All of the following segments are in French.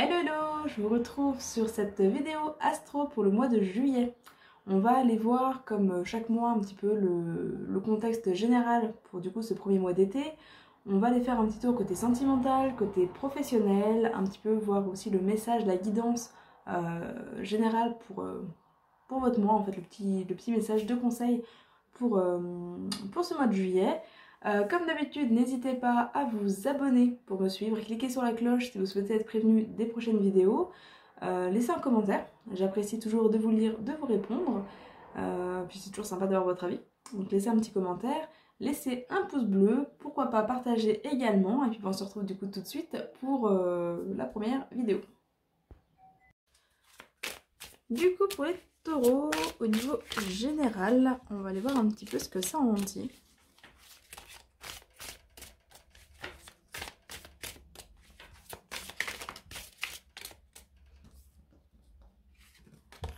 Hello hello, je vous retrouve sur cette vidéo astro pour le mois de juillet. On va aller voir comme chaque mois un petit peu le contexte général pour du coup ce premier mois d'été. On va aller faire un petit tour côté sentimental, côté professionnel, un petit peu voir aussi le message, la guidance générale pour votre mois, en fait le petit message de conseil pour ce mois de juillet. Comme d'habitude, n'hésitez pas à vous abonner pour me suivre et cliquez sur la cloche si vous souhaitez être prévenu des prochaines vidéos. Laissez un commentaire, j'apprécie toujours de vous lire, de vous répondre. Puis c'est toujours sympa d'avoir votre avis. Donc laissez un petit commentaire, laissez un pouce bleu, pourquoi pas partager également. Et puis on se retrouve du coup tout de suite pour la première vidéo. Du coup pour les taureaux, au niveau général, on va aller voir un petit peu ce que ça en dit.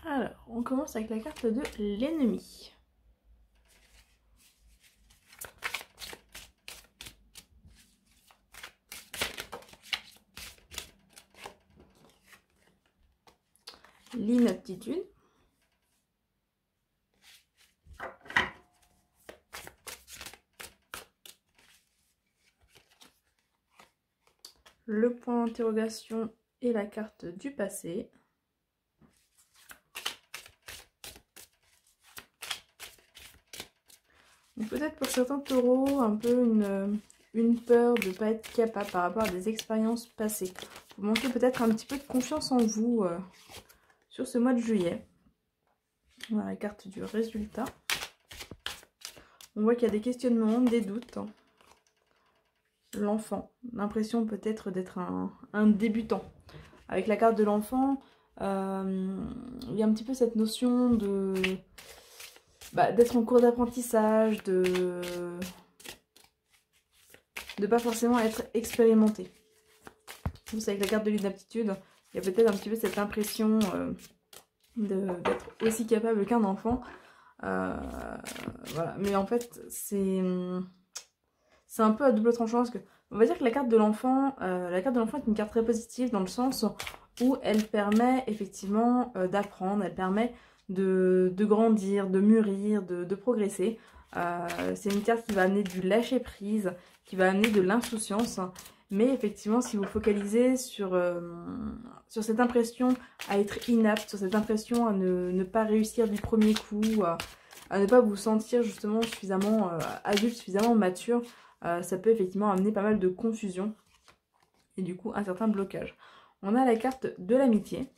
Alors, on commence avec la carte de l'ennemi. L'inaptitude. Le point d'interrogation et la carte du passé. Peut-être pour certains taureaux, un peu une peur de ne pas être capable par rapport à des expériences passées. Vous manquez peut-être un petit peu de confiance en vous sur ce mois de juillet. On a la carte du résultat. On voit qu'il y a des questionnements, des doutes. L'enfant, l'impression peut-être d'être un débutant. Avec la carte de l'enfant, il y a un petit peu cette notion de... d'être en cours d'apprentissage, de pas forcément être expérimenté. Vous savez, avec la carte de l'inaptitude, il y a peut-être un petit peu cette impression d'être aussi capable qu'un enfant. Voilà, mais en fait, c'est un peu à double tranchant parce que on va dire que la carte de l'enfant est une carte très positive dans le sens où elle permet effectivement d'apprendre, elle permet de grandir, de mûrir, de progresser. C'est une carte qui va amener du lâcher prise, qui va amener de l'insouciance. Mais effectivement, si vous focalisez sur cette impression à être inapte, sur cette impression à ne pas réussir du premier coup, à ne pas vous sentir justement suffisamment adulte, suffisamment mature, ça peut effectivement amener pas mal de confusion et du coup un certain blocage. On a la carte de l'amitié.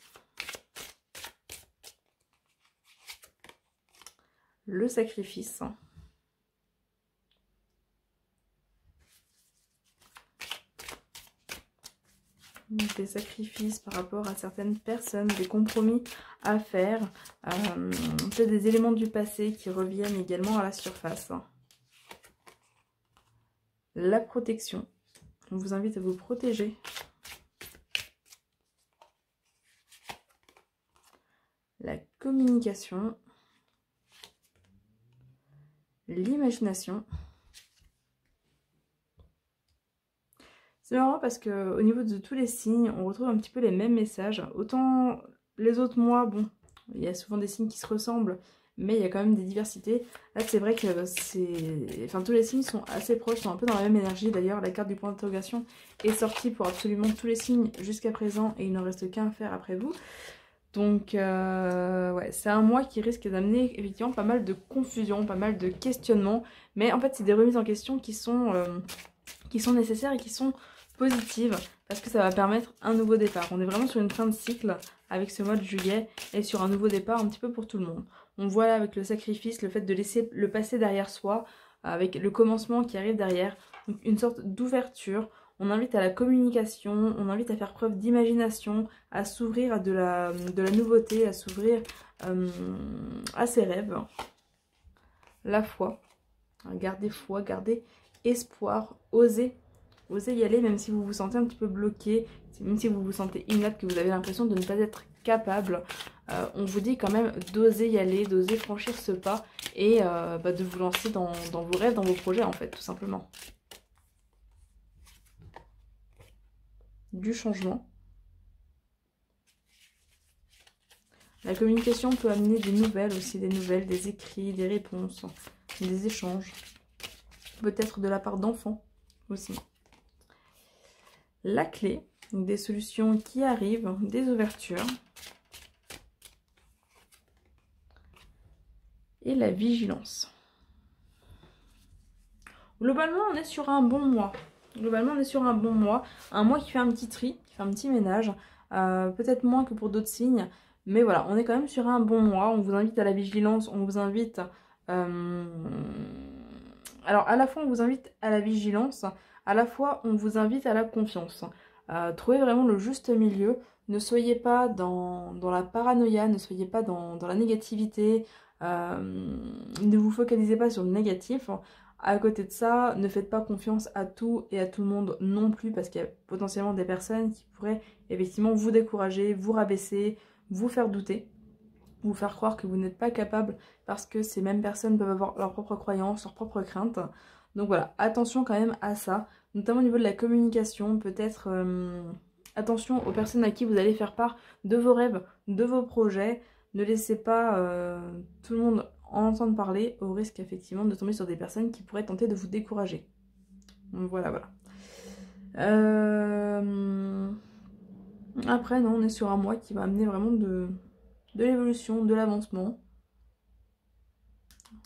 Le sacrifice. Des sacrifices par rapport à certaines personnes, des compromis à faire, peut-être des éléments du passé qui reviennent également à la surface. La protection. On vous invite à vous protéger. La communication. L'imagination. C'est marrant parce que au niveau de tous les signes, on retrouve un petit peu les mêmes messages. Autant les autres mois, bon, il y a souvent des signes qui se ressemblent, mais il y a quand même des diversités. Là, c'est vrai que tous les signes sont assez proches, sont un peu dans la même énergie. D'ailleurs, la carte du point d'interrogation est sortie pour absolument tous les signes jusqu'à présent et il n'en reste qu'un à faire après vous. Donc, ouais, c'est un mois qui risque d'amener effectivement pas mal de confusion, pas mal de questionnements. Mais en fait, c'est des remises en question qui sont nécessaires et qui sont positives parce que ça va permettre un nouveau départ. On est vraiment sur une fin de cycle avec ce mois de juillet et sur un nouveau départ un petit peu pour tout le monde. On voit là avec le sacrifice, le fait de laisser le passé derrière soi, avec le commencement qui arrive derrière, donc une sorte d'ouverture. On invite à la communication, on invite à faire preuve d'imagination, à s'ouvrir à de la nouveauté, à s'ouvrir à ses rêves. La foi, garder foi, garder espoir, osez y aller même si vous vous sentez un petit peu bloqué, même si vous vous sentez inapte, que vous avez l'impression de ne pas être capable. On vous dit quand même d'oser y aller, d'oser franchir ce pas et de vous lancer dans vos rêves, dans vos projets en fait, tout simplement. Du changement. La communication peut amener des nouvelles aussi, des écrits, des réponses, des échanges. Peut-être de la part d'enfants aussi. La clé, donc des solutions qui arrivent, des ouvertures. Et la vigilance. Globalement, on est sur un bon mois. Un mois qui fait un petit tri, qui fait un petit ménage. Peut-être moins que pour d'autres signes. Mais voilà, on est quand même sur un bon mois. On vous invite à la vigilance, on vous invite... Alors, à la fois, on vous invite à la vigilance, à la fois, on vous invite à la confiance. Trouvez vraiment le juste milieu. Ne soyez pas dans la paranoïa, ne soyez pas dans la négativité. Ne vous focalisez pas sur le négatif. À côté de ça, ne faites pas confiance à tout et à tout le monde non plus, parce qu'il y a potentiellement des personnes qui pourraient effectivement vous décourager, vous rabaisser, vous faire douter, vous faire croire que vous n'êtes pas capable, parce que ces mêmes personnes peuvent avoir leurs propres croyances, leurs propres craintes. Donc voilà, attention quand même à ça, notamment au niveau de la communication, peut-être attention aux personnes à qui vous allez faire part de vos rêves, de vos projets. Ne laissez pas tout le monde en entendre parler, au risque effectivement de tomber sur des personnes qui pourraient tenter de vous décourager. Donc voilà, voilà. Après, non, on est sur un mois qui va amener vraiment de l'évolution, de l'avancement.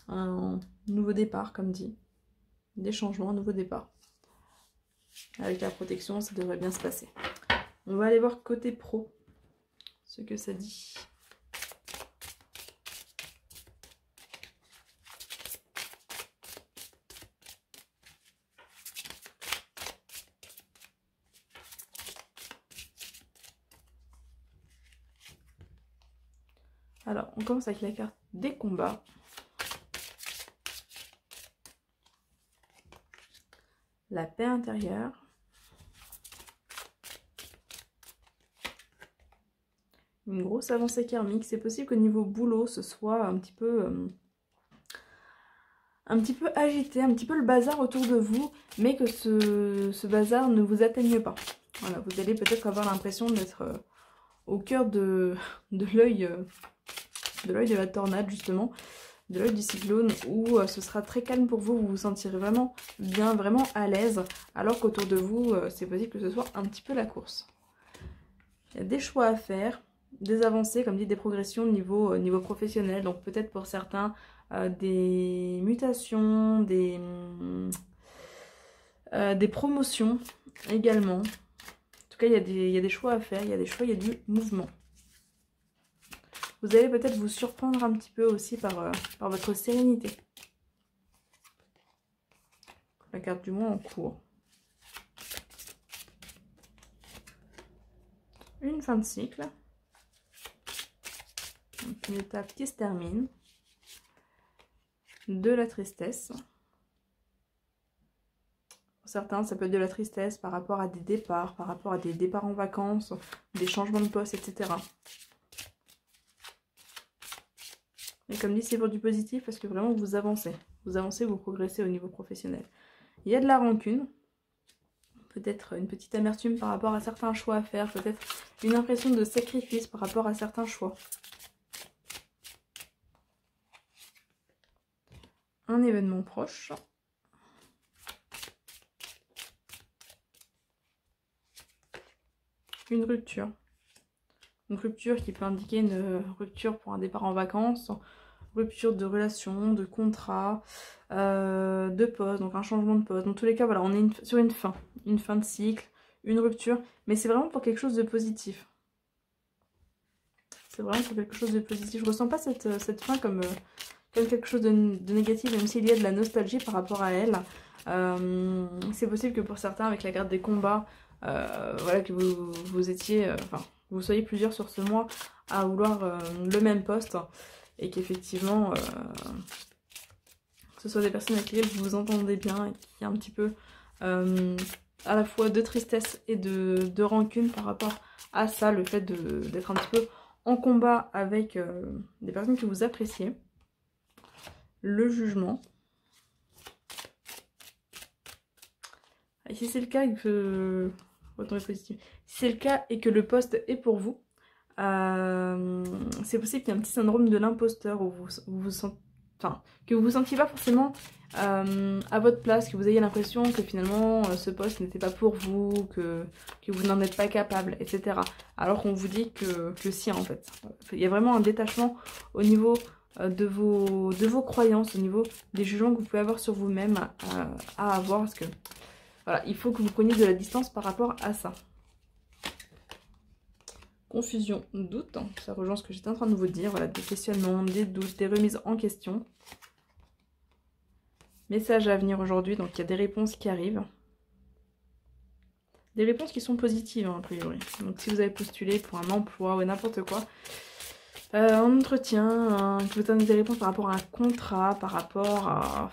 Un nouveau départ, comme dit. Des changements, un nouveau départ. Avec la protection, ça devrait bien se passer. On va aller voir côté pro, ce que ça dit. Alors, on commence avec la carte des combats. La paix intérieure. Une grosse avancée karmique. C'est possible qu'au niveau boulot, ce soit un petit peu agité, un petit peu le bazar autour de vous, mais que ce bazar ne vous atteigne pas. Voilà, vous allez peut-être avoir l'impression d'être au cœur de l'œil de la tornade, justement, de l'œil du cyclone, où ce sera très calme pour vous, vous vous sentirez vraiment bien, vraiment à l'aise, alors qu'autour de vous, c'est possible que ce soit un petit peu la course. Il y a des choix à faire, des avancées, comme dit, des progressions au niveau professionnel, donc peut-être pour certains, des mutations, des promotions également. En tout cas, il y a des choix à faire, il y a des choix, il y a du mouvement. Vous allez peut-être vous surprendre un petit peu aussi par votre sérénité. La carte du mois en cours. Une fin de cycle. Donc une étape qui se termine. De la tristesse. Pour certains, ça peut être de la tristesse par rapport à des départs, par rapport à des départs en vacances, des changements de poste, etc. Et comme dit, c'est pour du positif parce que vraiment vous avancez. Vous avancez, vous progressez au niveau professionnel. Il y a de la rancune. Peut-être une petite amertume par rapport à certains choix à faire. Peut-être une impression de sacrifice par rapport à certains choix. Un événement proche. Une rupture. Une rupture qui peut indiquer une rupture pour un départ en vacances. Rupture de relation, de contrat, de poste, donc un changement de poste. Dans tous les cas, voilà, on est sur une fin de cycle, une rupture, mais c'est vraiment pour quelque chose de positif. C'est vraiment pour quelque chose de positif. Je ressens pas cette fin comme quelque chose de négatif, même s'il y a de la nostalgie par rapport à elle. C'est possible que pour certains, avec la carte des combats, voilà, que vous étiez, enfin, vous soyez plusieurs sur ce mois à vouloir le même poste. Et qu'effectivement, ce soit des personnes avec lesquelles vous vous entendez bien et qui y a un petit peu à la fois de tristesse et de rancune par rapport à ça, le fait d'être un petit peu en combat avec des personnes que vous appréciez. Le jugement. Et si c'est le cas et que... Retournez positif. Si c'est le cas et que le poste est pour vous, C'est possible qu'il y ait un petit syndrome de l'imposteur où vous sentez, enfin, que vous vous sentiez pas forcément à votre place, que vous ayez l'impression que finalement ce poste n'était pas pour vous, que vous n'en êtes pas capable, etc. Alors qu'on vous dit que si en fait. Il y a vraiment un détachement au niveau de vos croyances, au niveau des jugements que vous pouvez avoir sur vous-même à avoir, parce que voilà, il faut que vous preniez de la distance par rapport à ça. Confusion, doute, ça rejoint ce que j'étais en train de vous dire, voilà, des questionnements, des doutes, des remises en question. Message à venir aujourd'hui, donc il y a des réponses qui arrivent. Des réponses qui sont positives, hein, a priori. Donc si vous avez postulé pour un emploi ou n'importe quoi, un entretien, que vous avez des réponses par rapport à un contrat, par rapport à,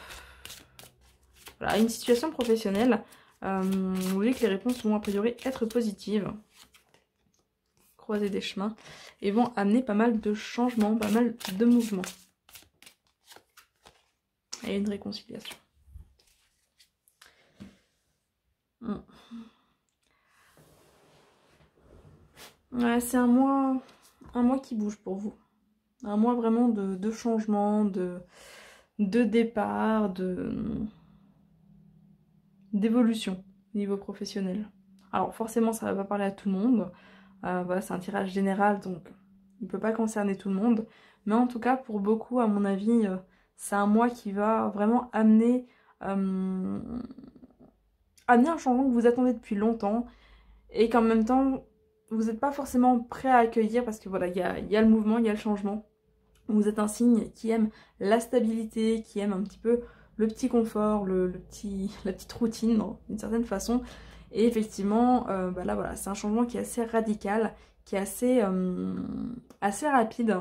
voilà, à une situation professionnelle, vous voyez que les réponses vont a priori être positives. Croiser des chemins et vont amener pas mal de changements, pas mal de mouvements. Et une réconciliation. Ouais, c'est un mois qui bouge pour vous. Un mois vraiment de changement, de départ, d'évolution au niveau professionnel. Alors forcément, ça va pas parler à tout le monde. Voilà, c'est un tirage général, donc il ne peut pas concerner tout le monde. Mais en tout cas, pour beaucoup, à mon avis, c'est un mois qui va vraiment amener un changement que vous attendez depuis longtemps et qu'en même temps, vous n'êtes pas forcément prêt à accueillir parce que voilà, il y a le mouvement, il y a le changement. Vous êtes un signe qui aime la stabilité, qui aime un petit peu le petit confort, la petite routine d'une certaine façon. Et effectivement, là voilà, c'est un changement qui est assez radical, qui est assez rapide.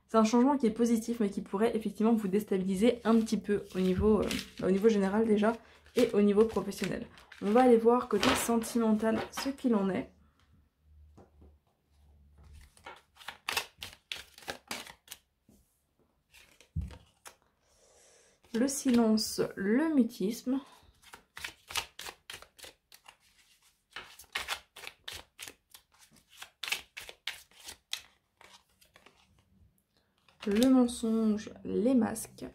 C'est un changement qui est positif, mais qui pourrait effectivement vous déstabiliser un petit peu au niveau général déjà, et au niveau professionnel. On va aller voir côté sentimental ce qu'il en est. Le silence, le mutisme. Le mensonge, les masques.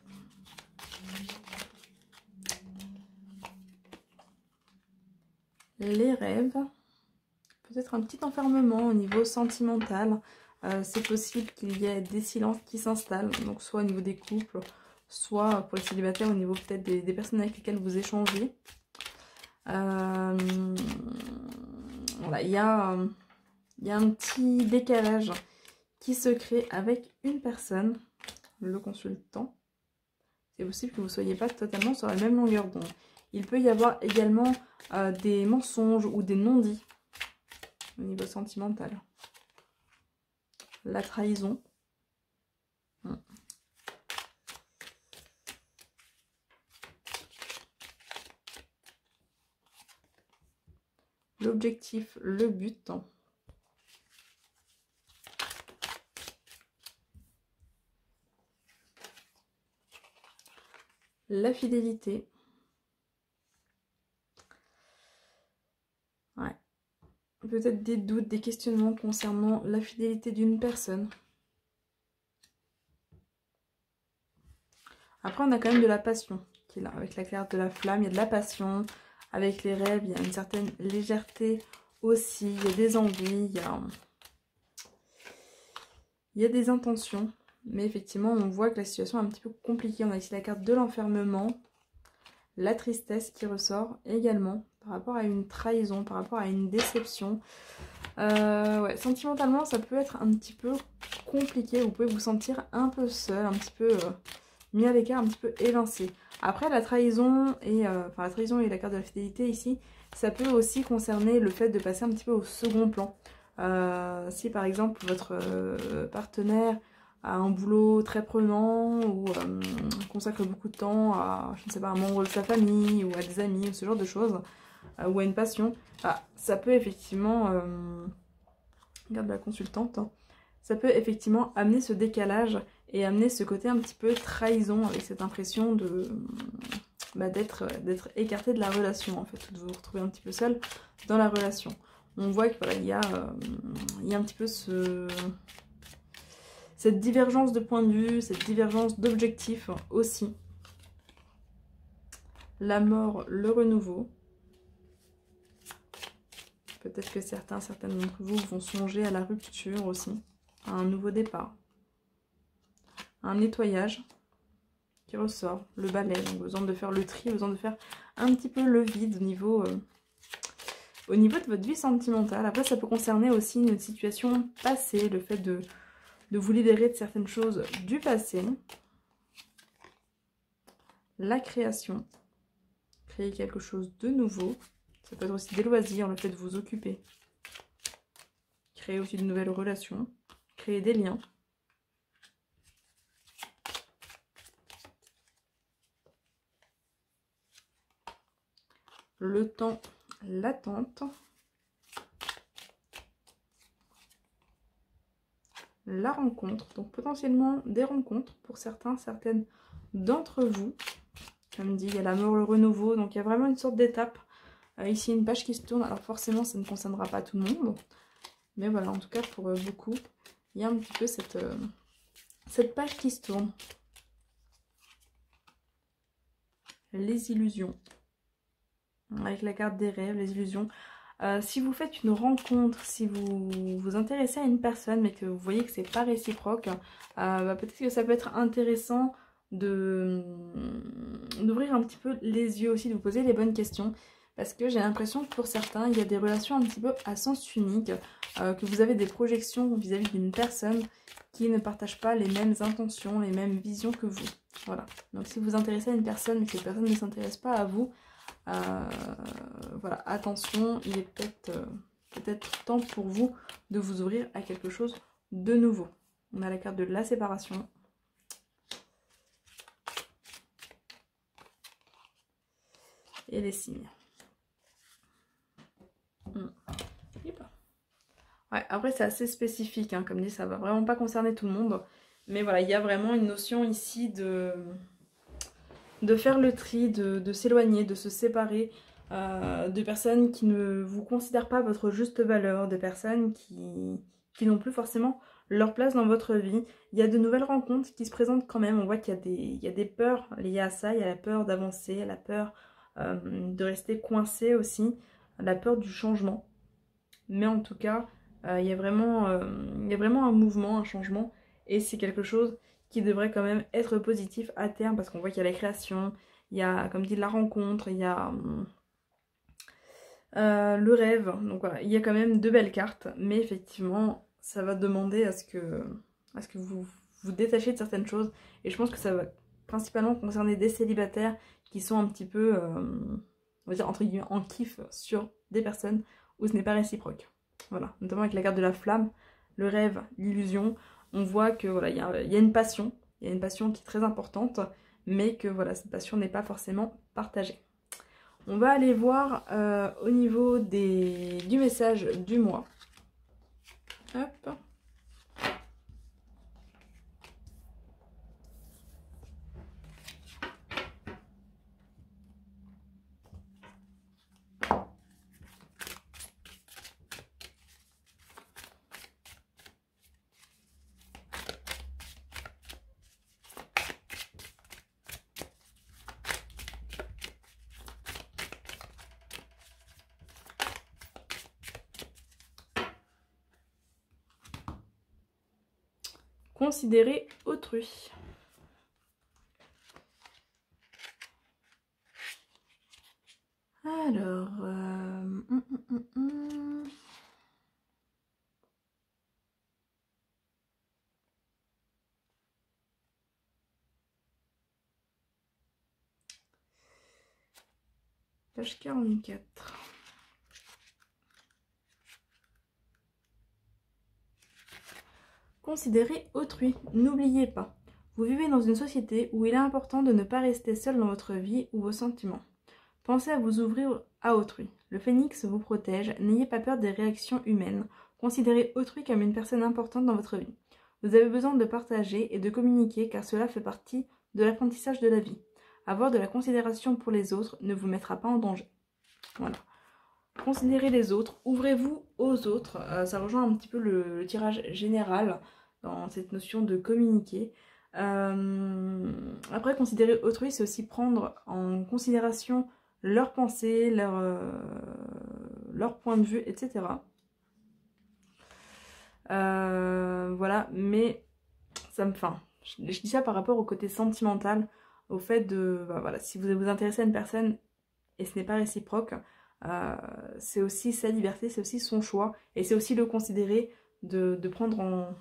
Les rêves. Peut-être un petit enfermement au niveau sentimental. C'est possible qu'il y ait des silences qui s'installent, donc soit au niveau des couples, soit pour les célibataires au niveau peut-être des personnes avec lesquelles vous échangez. Voilà, il y a un petit décalage qui se crée avec une personne, le consultant. C'est possible que vous ne soyez pas totalement sur la même longueur d'onde. Il peut y avoir également des mensonges ou des non-dits au niveau sentimental. La trahison. L'objectif, le but. La fidélité. Ouais. Peut-être des doutes, des questionnements concernant la fidélité d'une personne. Après, on a quand même de la passion qui est là. Avec la carte de la flamme, il y a de la passion. Avec les rêves, il y a une certaine légèreté aussi. Il y a des envies, il y a des intentions. Mais effectivement, on voit que la situation est un petit peu compliquée. On a ici la carte de l'enfermement. La tristesse qui ressort également par rapport à une trahison, par rapport à une déception. Ouais, sentimentalement, ça peut être un petit peu compliqué. Vous pouvez vous sentir un peu seul, un petit peu mis à l'écart, un petit peu évincé. Après, la trahison et la carte de la fidélité ici, ça peut aussi concerner le fait de passer un petit peu au second plan. Si par exemple votre partenaire a un boulot très prenant ou consacre beaucoup de temps à, je ne sais pas, un membre de sa famille ou à des amis ou ce genre de choses, ou à une passion, ça peut effectivement, regarde la consultante, hein, ça peut effectivement amener ce décalage et amener ce côté un petit peu trahison avec cette impression de d'être écarté de la relation en fait, ou de vous retrouver un petit peu seul dans la relation. On voit que voilà, il y a un petit peu cette divergence de point de vue, cette divergence d'objectifs aussi. La mort, le renouveau. Peut-être que certaines d'entre vous vont songer à la rupture aussi, à un nouveau départ. Un nettoyage qui ressort, le balai, donc besoin de faire le tri, besoin de faire un petit peu le vide au niveau de votre vie sentimentale. Après, ça peut concerner aussi une situation passée, le fait de vous libérer de certaines choses du passé. La création, créer quelque chose de nouveau. Ça peut être aussi des loisirs, le fait de vous occuper. Créer aussi de nouvelles relations, créer des liens. Le temps, l'attente. La rencontre, donc potentiellement des rencontres pour certaines d'entre vous. Comme dit, il y a la mort, le renouveau, donc il y a vraiment une sorte d'étape. Ici, une page qui se tourne, alors forcément, ça ne concernera pas tout le monde. Mais voilà, en tout cas, pour beaucoup, il y a un petit peu cette page qui se tourne. Les illusions. Avec la carte des rêves, les illusions. Si vous faites une rencontre, si vous vous intéressez à une personne, mais que vous voyez que c'est pas réciproque, peut-être que ça peut être intéressant d'ouvrir un petit peu les yeux aussi, de vous poser les bonnes questions. Parce que j'ai l'impression que pour certains, il y a des relations un petit peu à sens unique, que vous avez des projections vis-à-vis d'une personne qui ne partage pas les mêmes intentions, les mêmes visions que vous. Voilà. Donc si vous vous intéressez à une personne, mais que cette personne ne s'intéresse pas à vous, voilà, attention, il est peut-être temps pour vous de vous ouvrir à quelque chose de nouveau. On a la carte de la séparation. Et les signes. Ouais, après c'est assez spécifique, hein, comme dit, ça va vraiment pas concerner tout le monde. Mais voilà, il y a vraiment une notion ici de faire le tri, de s'éloigner, de se séparer de personnes qui ne vous considèrent pas votre juste valeur, de personnes qui n'ont plus forcément leur place dans votre vie. Il y a de nouvelles rencontres qui se présentent quand même. On voit qu'il y a des peurs liées à ça. Il y a la peur d'avancer, la peur de rester coincé aussi, la peur du changement. Mais en tout cas, il y a vraiment un mouvement, un changement. Et c'est quelque chose qui devrait quand même être positif à terme, parce qu'on voit qu'il y a la création, il y a, comme dit, la rencontre, il y a le rêve. Donc voilà, il y a quand même de belles cartes, mais effectivement, ça va demander à ce que vous vous détachiez de certaines choses. Et je pense que ça va principalement concerner des célibataires qui sont un petit peu, on va dire, entre guillemets, en kiff sur des personnes où ce n'est pas réciproque. Voilà, notamment avec la carte de la flamme, le rêve, l'illusion. On voit que voilà, il y a une passion, il y a une passion qui est très importante, mais que voilà, cette passion n'est pas forcément partagée. On va aller voir au niveau du message du mois. Hop. Considérer autrui. Alors, page 44. Considérez autrui, n'oubliez pas. Vous vivez dans une société où il est important de ne pas rester seul dans votre vie ou vos sentiments. Pensez à vous ouvrir à autrui. Le phénix vous protège, n'ayez pas peur des réactions humaines. Considérez autrui comme une personne importante dans votre vie. Vous avez besoin de partager et de communiquer car cela fait partie de l'apprentissage de la vie. Avoir de la considération pour les autres ne vous mettra pas en danger. Voilà. considérez les autres, ouvrez-vous aux autres. Ça rejoint un petit peu le tirage général dans cette notion de communiquer. Après, considérer autrui, c'est aussi prendre en considération leurs pensées, leur point de vue, etc. Voilà, mais ça me... Enfin, je dis ça par rapport au côté sentimental, au fait de... Bah, voilà, si vous vous intéressez à une personne et ce n'est pas réciproque, c'est aussi sa liberté, c'est aussi son choix, et c'est aussi le considérer, de prendre en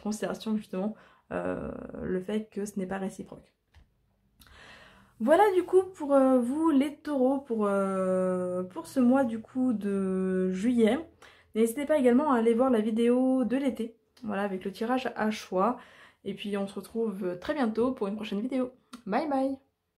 considération justement le fait que ce n'est pas réciproque. Voilà du coup pour vous les taureaux, pour ce mois du coup de juillet. N'hésitez pas également à aller voir la vidéo de l'été, voilà, avec le tirage à choix. Et puis on se retrouve très bientôt pour une prochaine vidéo. Bye bye!